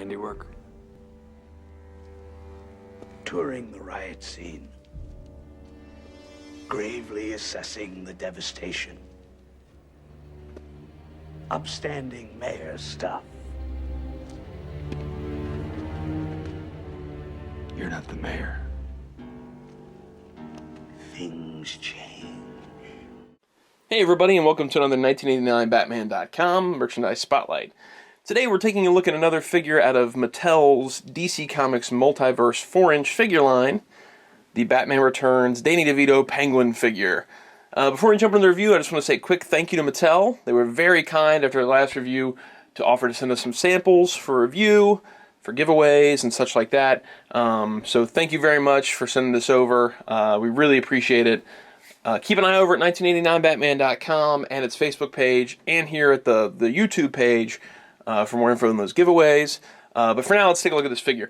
handiwork? Touring the riot scene. Gravely assessing the devastation. Upstanding mayor stuff. You're not the mayor. Things change. Hey everybody, and welcome to another 1989batman.com merchandise spotlight. Today we're taking a look at another figure out of Mattel's DC Comics Multiverse 4-inch figure line, the Batman Returns Danny DeVito Penguin figure. Before we jump into the review, I just want to say a quick thank you to Mattel. They were very kind after the last review to offer to send us some samples for review, for giveaways, and such like that. So thank you very much for sending this over. We really appreciate it. Keep an eye over at 1989batman.com and its Facebook page, and here at the YouTube page for more info on those giveaways. But for now, let's take a look at this figure.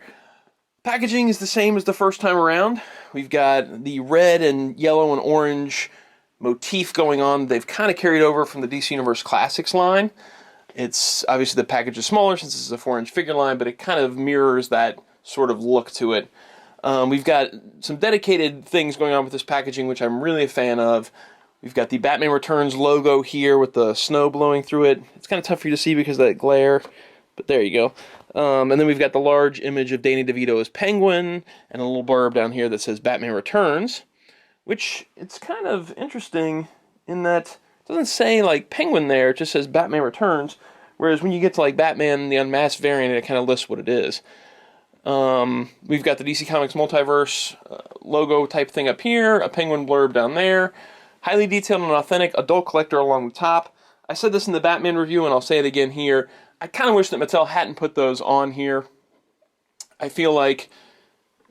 Packaging is the same as the first time around. We've got the red and yellow and orange motif going on. They've kind of carried over from the DC Universe Classics line. It's obviously the package is smaller since this is a 4-inch figure line, but it kind of mirrors that sort of look to it. We've got some dedicated things going on with this packaging, which I'm really a fan of. We've got the Batman Returns logo here with the snow blowing through it. It's kind of tough for you to see because of that glare, but there you go. And then we've got the large image of Danny DeVito as Penguin, and a little blurb down here that says Batman Returns, which it's kind of interesting in that it doesn't say like Penguin there, it just says Batman Returns, whereas when you get to like Batman the Unmasked variant, it kind of lists what it is. We've got the DC Comics Multiverse logo type thing up here, a Penguin blurb down there, highly detailed and authentic adult collector along the top. I said this in the Batman review, and I'll say it again here. I kind of wish that Mattel hadn't put those on here. I feel like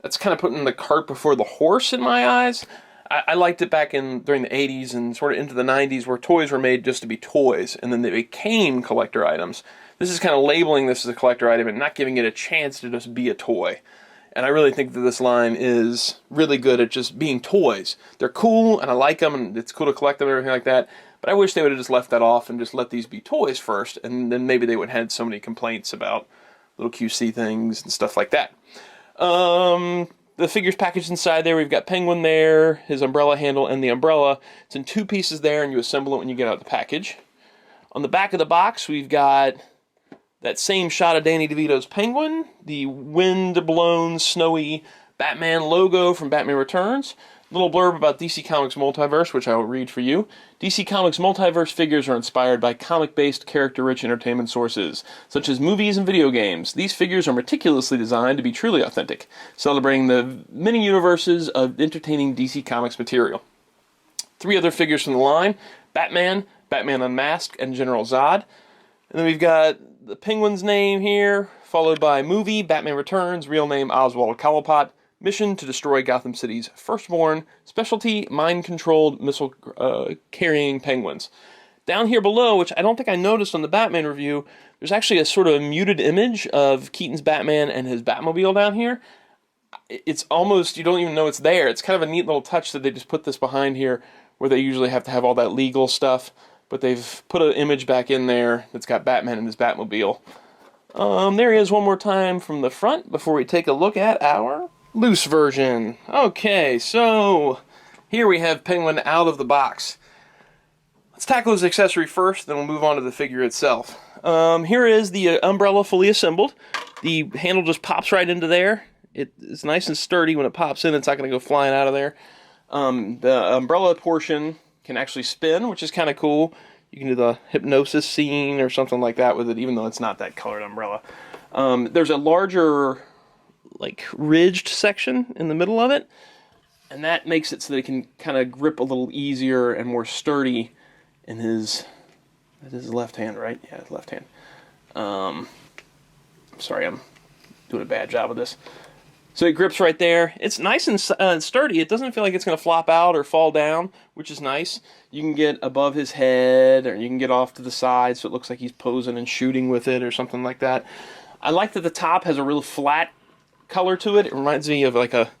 that's kind of putting the cart before the horse in my eyes. I liked it back during the 80s and sort of into the 90s where toys were made just to be toys, and then they became collector items. This is kind of labeling this as a collector item and not giving it a chance to just be a toy. And I really think that this line is really good at just being toys. They're cool, and I like them, and it's cool to collect them and everything like that. But I wish they would have just left that off and just let these be toys first, and then maybe they wouldn't have had so many complaints about little QC things and stuff like that. The figure's packaged inside there. We've got Penguin there, his umbrella handle, and the umbrella. It's in two pieces there, and you assemble it when you get out the package. On the back of the box, we've got that same shot of Danny DeVito's Penguin, the wind-blown, snowy Batman logo from Batman Returns, a little blurb about DC Comics Multiverse, which I will read for you. DC Comics Multiverse figures are inspired by comic-based, character-rich entertainment sources, such as movies and video games. These figures are meticulously designed to be truly authentic, celebrating the many universes of entertaining DC Comics material. 3 other figures from the line: Batman, Batman Unmasked, and General Zod. And then we've got the Penguin's name here, followed by movie, Batman Returns, real name Oswald Cobblepot, mission to destroy Gotham City's firstborn, specialty mind-controlled missile-carrying penguins. Down here below, which I don't think I noticed on the Batman review, there's actually a sort of muted image of Keaton's Batman and his Batmobile down here. It's almost, you don't even know it's there. It's kind of a neat little touch that they just put this behind here, where they usually have to have all that legal stuff. But they've put an image back in there that's got Batman and his Batmobile. There he is one more time from the front before we take a look at our loose version. Okay, so here we have Penguin out of the box. Let's tackle his accessory first, then we'll move on to the figure itself. Here is the umbrella fully assembled. The handle just pops right into there. It's nice and sturdy when it pops in. It's not going to go flying out of there. The umbrella portion can actually spin, which is kind of cool. You can do the hypnosis scene or something like that with it, even though it's not that colored umbrella. There's a larger, like, ridged section in the middle of it, and that makes it so that it can kind of grip a little easier and more sturdy in his left hand, right? Yeah, his left hand. Sorry, I'm doing a bad job of this. So it grips right there. It's nice and sturdy. It doesn't feel like it's going to flop out or fall down, which is nice. You can get above his head, or you can get off to the side so it looks like he's posing and shooting with it or something like that. I like that the top has a real flat color to it. It reminds me of like a,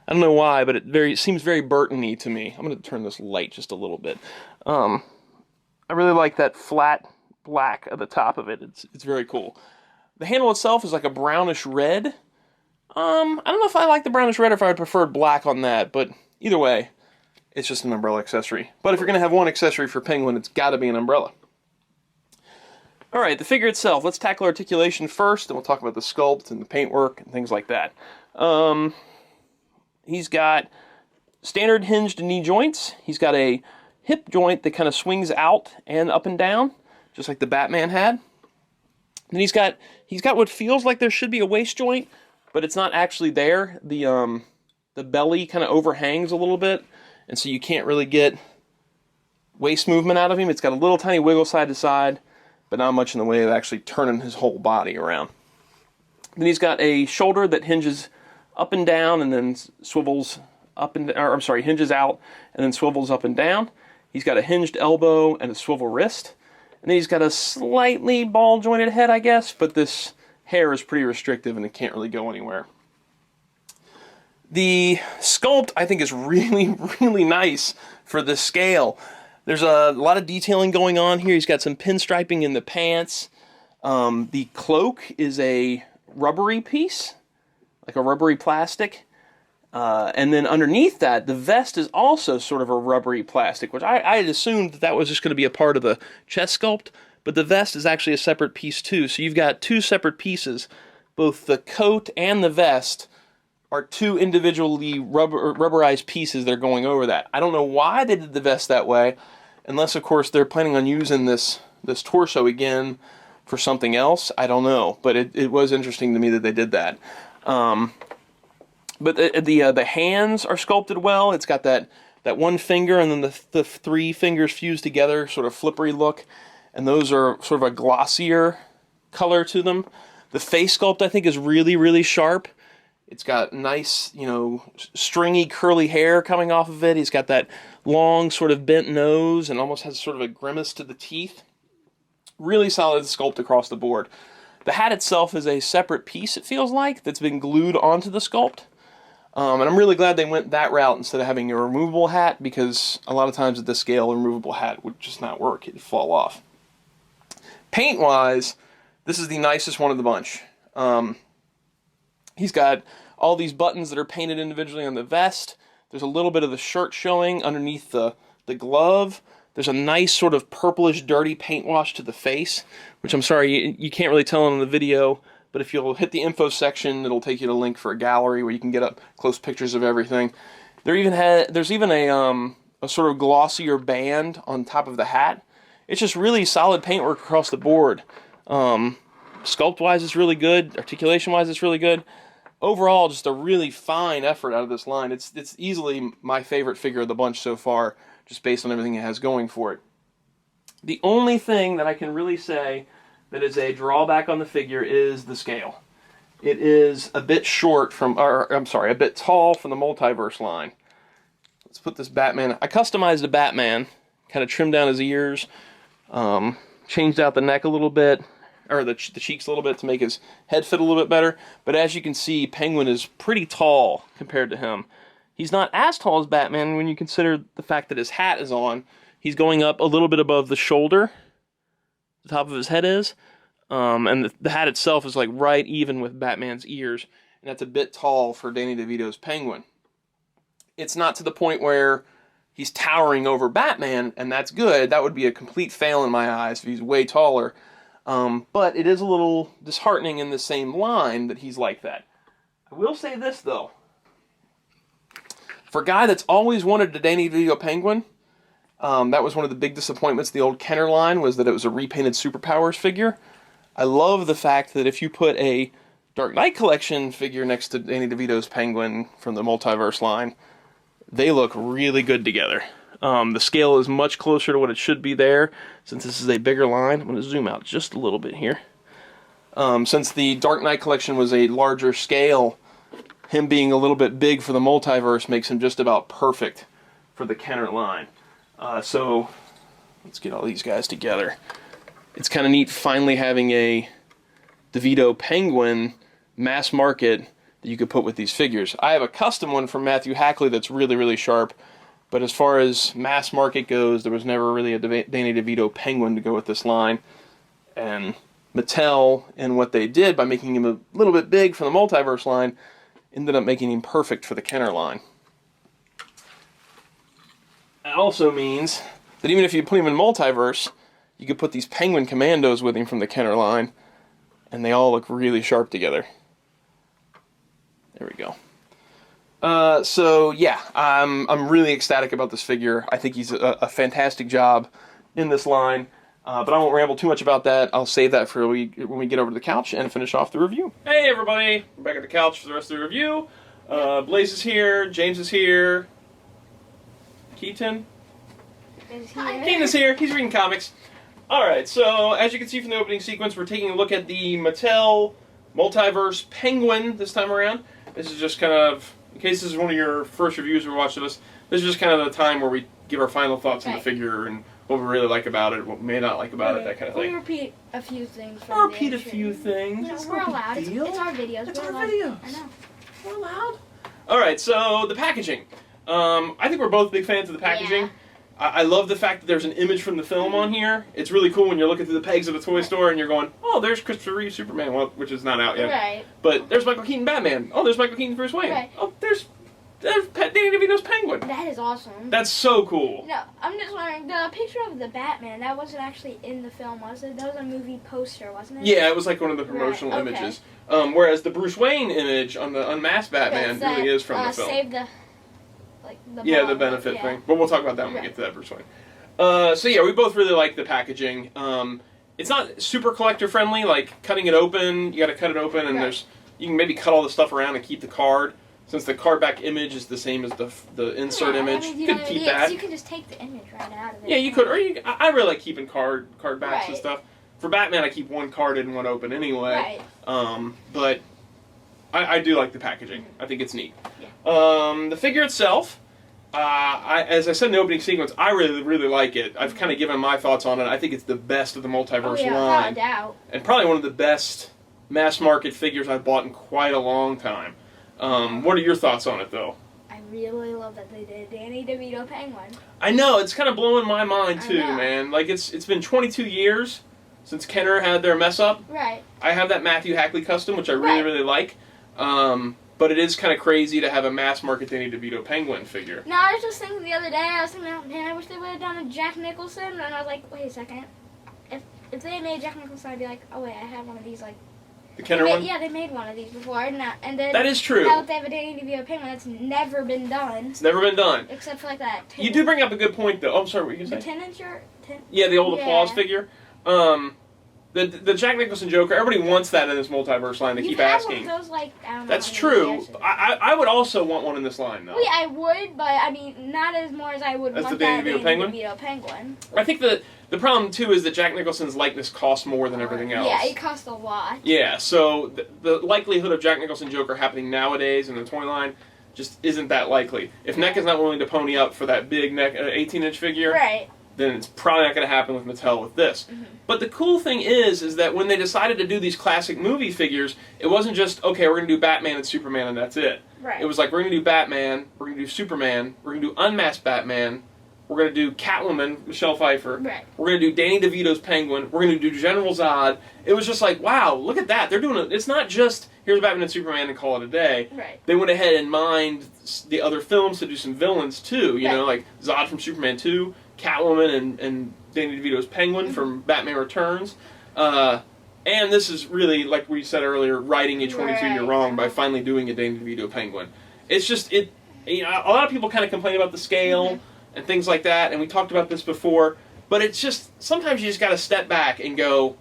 I don't know why, but it seems very Burton-y to me. I'm going to turn this light just a little bit. I really like that flat black at the top of it. It's very cool. The handle itself is like a brownish red. I don't know if I like the brownish red or if I would prefer black on that, but either way, it's just an umbrella accessory. But if you're going to have one accessory for Penguin, it's got to be an umbrella. Alright, the figure itself. Let's tackle articulation first, and we'll talk about the sculpt and the paintwork and things like that. He's got standard hinged knee joints. He's got a hip joint that kind of swings out and up and down, just like the Batman had. And he's got what feels like there should be a waist joint, but it's not actually there. The belly kind of overhangs a little bit, and so you can't really get waist movement out of him. It's got a little tiny wiggle side to side, but not much in the way of actually turning his whole body around. Then he's got a shoulder that hinges up and down and then swivels up and, or I'm sorry, hinges out and then swivels up and down. He's got a hinged elbow and a swivel wrist. And then he's got a slightly ball jointed head, I guess, but this hair is pretty restrictive and it can't really go anywhere. The sculpt, I think, is really, really nice for the scale. There's a lot of detailing going on here. He's got some pinstriping in the pants. The cloak is a rubbery piece, like a rubbery plastic. And then underneath that, the vest is also sort of a rubbery plastic, which I had assumed that was just going to be a part of the chest sculpt, but the vest is actually a separate piece too. So you've got two separate pieces. Both the coat and the vest are two individually rubberized pieces that are going over that. I don't know why they did the vest that way, unless, of course, they're planning on using this torso again for something else. I don't know, but it was interesting to me that they did that. But the hands are sculpted well. It's got that one finger and then the three fingers fused together, sort of flippery look, and those are sort of a glossier color to them. The face sculpt, I think, is really, really sharp. It's got nice, stringy, curly hair coming off of it. He's got that long, sort of bent nose and almost has sort of a grimace to the teeth. Really solid sculpt across the board. The hat itself is a separate piece, it feels like, that's been glued onto the sculpt. And I'm really glad they went that route instead of having a removable hat, because a lot of times at this scale, a removable hat would just not work. It'd fall off. Paint-wise, this is the nicest one of the bunch. He's got all these buttons that are painted individually on the vest. There's a little bit of the shirt showing underneath the glove. There's a nice sort of purplish, dirty paint wash to the face, which I'm sorry, you can't really tell in the video, but if you'll hit the info section, it'll take you to a link for a gallery where you can get up close pictures of everything. There's even a sort of glossier band on top of the hat. It's just really solid paintwork across the board. Sculpt-wise, it's really good. Articulation-wise, it's really good. Overall, just a really fine effort out of this line. It's easily my favorite figure of the bunch so far, just based on everything it has going for it. The only thing that I can really say that is a drawback on the figure is the scale. It is a bit short from, a bit tall from the Multiverse line. Let's put this Batman. I customized a Batman, kind of trimmed down his ears, changed out the neck a little bit, or the cheeks a little bit to make his head fit a little bit better. But as you can see, Penguin is pretty tall compared to him. He's not as tall as Batman when you consider the fact that his hat is on. He's going up a little bit above the shoulder, the top of his head is, and the hat itself is like right even with Batman's ears, and that's a bit tall for Danny DeVito's Penguin. It's not to the point where he's towering over Batman, and that's good. That would be a complete fail in my eyes if he's way taller. But it is a little disheartening in the same line that he's like that. I will say this, though. For a guy that's always wanted a Danny DeVito Penguin, that was one of the big disappointments of the old Kenner line, was that it was a repainted Superpowers figure. I love the fact that if you put a Dark Knight Collection figure next to Danny DeVito's Penguin from the Multiverse line, they look really good together. The scale is much closer to what it should be there, since this is a bigger line. I'm going to zoom out just a little bit here. Since the Dark Knight Collection was a larger scale, him being a little bit big for the Multiverse makes him just about perfect for the Kenner line. So, let's get all these guys together. It's kind of neat finally having a DeVito Penguin mass market that you could put with these figures. I have a custom one from Matthew Hackley that's really, really sharp. But as far as mass market goes, there was never really a Danny DeVito Penguin to go with this line. And Mattel and what they did by making him a little bit big for the Multiverse line ended up making him perfect for the Kenner line. It also means that even if you put him in Multiverse, you could put these Penguin Commandos with him from the Kenner line, and they all look really sharp together. There we go. So yeah, I'm really ecstatic about this figure. I think he's a fantastic job in this line. But I won't ramble too much about that. I'll save that for when we get over to the couch and finish off the review. Hey everybody, we're back at the couch for the rest of the review. Blaze is here, James is here, Keaton is here, he's reading comics. Alright, so as you can see from the opening sequence, we're taking a look at the Mattel Multiverse Penguin this time around. This is just kind of, in case this is one of your first reviews we're watching this is just kind of the time where we give our final thoughts on the figure and what we really like about it, what we may not like about it, that kind of thing. We'll repeat a few things. I'll repeat a few things. No, we're allowed. It's our videos. It's our videos. I know. We're allowed. Alright, so the packaging. I think we're both big fans of the packaging. Yeah. I love the fact that there's an image from the film on here. It's really cool when you're looking through the pegs of a toy store and you're going, oh, there's Christopher Reeve Superman, well, which is not out yet. Right. But there's Michael Keaton Batman. Oh, there's Michael Keaton Bruce Wayne. Right. Oh, there's Danny DeVito's Penguin. That is awesome. That's so cool. No, I'm just wondering, the picture of the Batman, that wasn't actually in the film, was it? That was a movie poster, wasn't it? Yeah, it was like one of the promotional images. Whereas the Bruce Wayne image on the unmasked Batman really is from the film. Save the the benefit thing. But we'll talk about that when we get to that Bruce Wayne. So yeah, we both really like the packaging. It's not super collector friendly, like cutting it open, you gotta cut it open and you can maybe cut all the stuff around and keep the card. Since the card back image is the same as the insert image, you could keep that. You can just take the image right out of it. Yeah, you could, or I really like keeping card backs and stuff. For Batman, I keep one card in and one open anyway. But I do like the packaging. I think it's neat. Yeah. The figure itself, as I said in the opening sequence, I really like it. I've kind of given my thoughts on it. I think it's the best of the Multiverse line. Without a doubt. And probably one of the best mass market figures I've bought in quite a long time. What are your thoughts on it, though? I really love that they did Danny DeVito Penguin. I know, it's kind of blowing my mind, too, man. Like, it's been 22 years since Kenner had their mess up. Right. I have that Matthew Hackley custom, which I really like. But it is kind of crazy to have a mass-market Danny DeVito Penguin figure. No, I was just thinking the other day, I was thinking, man, I wish they would have done a Jack Nicholson, and I was like, wait a second. If they had made Jack Nicholson, I'd be like, oh, wait, I have one of these, like... The Kenner one? Yeah, they made one of these before, and then... That is true. Now that they have a Danny DeVito Penguin, that's never been done. It's never been done. Except for, like, that... You do bring up a good point, though. Oh, I'm sorry, what were you going to say? The 10-incher? Yeah, the old applause figure. The Jack Nicholson Joker, everybody wants that in this Multiverse line. They keep asking. Those, like, I don't know. That's true. I would also want one in this line, though. Well, yeah, I would, but, I mean, not as more as I would want the Danny DeVito Penguin. I think the problem, too, is that Jack Nicholson's likeness costs more than everything else. Yeah, it costs a lot. Yeah, so the likelihood of Jack Nicholson Joker happening nowadays in the toy line just isn't that likely. If NECA is not willing to pony up for that big 18-inch figure, then it's probably not going to happen with Mattel with this. But the cool thing is that when they decided to do these classic movie figures, it wasn't just, okay, we're going to do Batman and Superman and that's it. It was like, we're going to do Batman, we're going to do Superman, we're going to do Unmasked Batman, we're going to do Catwoman, Michelle Pfeiffer, we're going to do Danny DeVito's Penguin, we're going to do General Zod. It was just like, wow, look at that. They're doing it. It's not just, here's Batman and Superman and call it a day. They went ahead and mined the other films to do some villains too, you know, like Zod from Superman 2, Catwoman and Danny DeVito's Penguin from Batman Returns. And this is really, like we said earlier, righting a 22-year wrong by finally doing a Danny DeVito Penguin. It's just, you know, a lot of people kind of complain about the scale and things like that, and we talked about this before, but it's just, sometimes you just got to step back and go,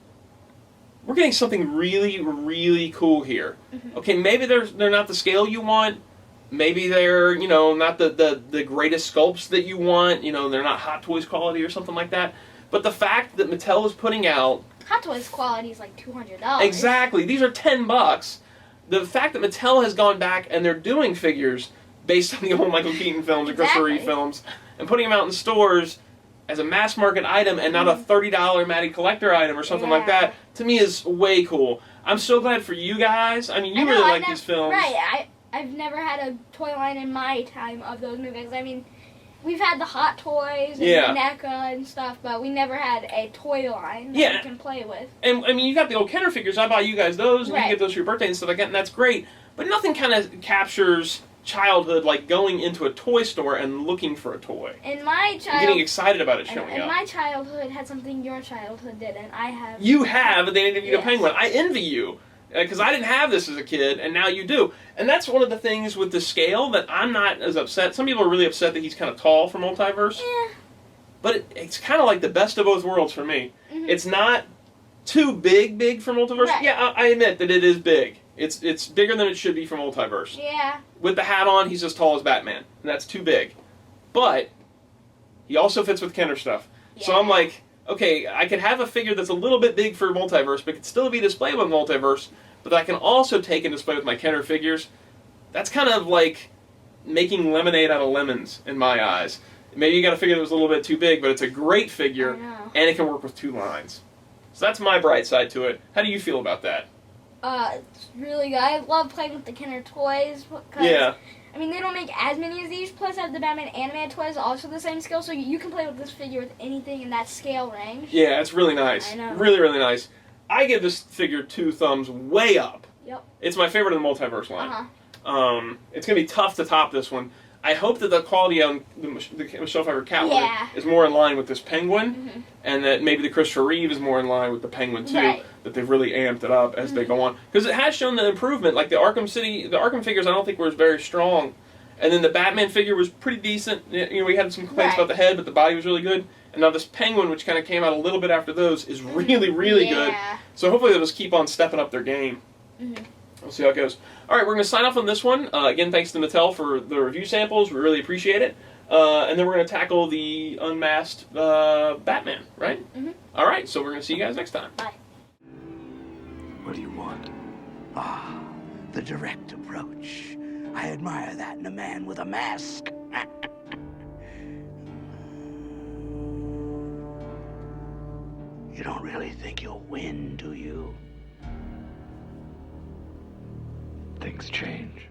we're getting something really, really cool here. Okay, maybe they're not the scale you want, maybe they're, you know, not the greatest sculpts that you want, you know, they're not Hot Toys quality or something like that, but the fact that Mattel is putting out... Hot Toys quality is like $200. Exactly, these are $10. The fact that Mattel has gone back and they're doing figures based on the old Michael Keaton films and Christopher Reeve films, and putting them out in stores as a mass market item and not a $30 Matty collector item or something like that, to me is way cool. I'm so glad for you guys. I mean, you really like these films. I've never had a toy line in my time of those movies. I mean, we've had the Hot Toys and Yeah. the NECA and stuff, but we never had a toy line that Yeah. we can play with. And I mean, you got the old Kenner figures. I buy you guys those, and you Right. get those for your birthday and stuff like that, and that's great. But nothing kind of captures childhood like going into a toy store and looking for a toy. In my And getting child, excited about it showing and up. my childhood had something your childhood didn't. I have. You have the DeVito Yes. Penguin. I envy you. Because I didn't have this as a kid, and now you do. And that's one of the things with the scale that I'm not as upset. Some people are really upset that he's kind of tall for Multiverse. Yeah. But it's kind of like the best of both worlds for me. Mhm. It's not too big for Multiverse. Right. Yeah, I admit that it is big. It's bigger than it should be for Multiverse. Yeah. With the hat on, he's as tall as Batman, and that's too big. But he also fits with Kenner stuff. So Yeah. I'm like, okay, I could have a figure that's a little bit big for Multiverse, but could still be displayed with Multiverse, but I can also take and display with my Kenner figures. That's kind of like making lemonade out of lemons in my eyes. Maybe you got a figure that was a little bit too big, but it's a great figure, I know. and it can work with two lines. So that's my bright side to it. How do you feel about that? It's really good. I love playing with the Kenner toys. Cause, Yeah. I mean, they don't make as many as these. Plus, I have the Batman animated toys, also the same scale, so you can play with this figure with anything in that scale range. Yeah, it's really nice. I know. Really, really nice. I give this figure 2 thumbs way up. Yep. It's my favorite in the Multiverse line. Uh-huh. It's going to be tough to top this one. I hope that the quality on the Michelle Pfeiffer Catwoman Yeah. is more in line with this Penguin, Mhm. and that maybe the Christopher Reeve is more in line with the Penguin too. Right. That they've really amped it up as they go on, because it has shown the improvement. Like the Arkham figures, I don't think were very strong, and then the Batman figure was pretty decent. You know, we had some complaints Right. about the head, but the body was really good. And now this Penguin, which kind of came out a little bit after those, is really, really good. Yeah. So hopefully they'll just keep on stepping up their game. Mhm. We'll see how it goes. All right, we're going to sign off on this one. Again, thanks to Mattel for the review samples. We really appreciate it. And then we're going to tackle the unmasked Batman, right? Mhm. All right, so we're going to see you guys next time. Bye. What do you want? Ah, the direct approach. I admire that in a man with a mask. You don't really think you'll win, do you? Things change.